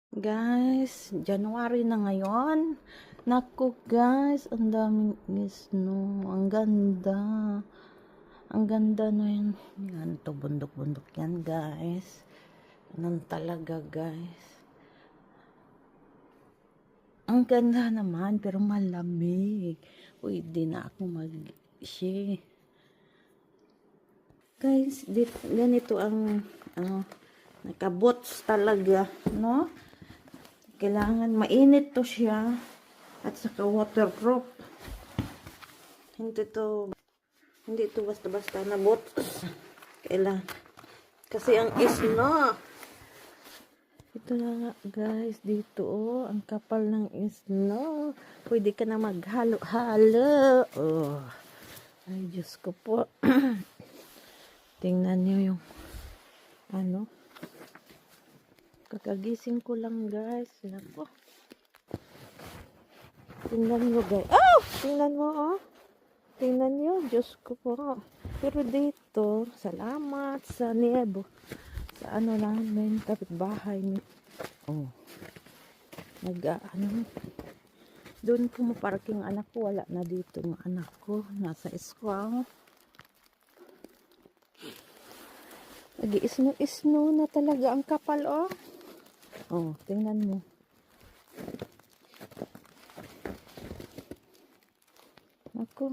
Guys, January na ngayon. Naku guys, ang daming snow. Ang ganda. Ang ganda na yun. Yan to, bundok-bundok yan guys. Ganun talaga guys. Ang ganda naman, pero malamig. Pwede na ako mag-shi. Guys, ganito ang nakabots talaga, no? Kailangan mainit to siya at saka waterproof. Hindi to basta-basta na bots. Kailangan kasi ang snow. Ito na nga guys, dito ang kapal ng snow. Pwede ka na maghalo-halo. Oh. Ay Diyos ko po. Tingnan niyo yung kakagising ko lang guys. Nako. Tingnan mo guys. Oh! Tingnan mo oh. Tingnan niyo. Diyos ko po. Pero dito, salamat sa niebo. Sa namin, kapitbahay niyo. Oh. Doon pumaparking anak ko. Wala na dito ng anak ko. Nasa school. Nag-i-snow na talaga ang kapal oh. Oh, tingnan mo. Ako.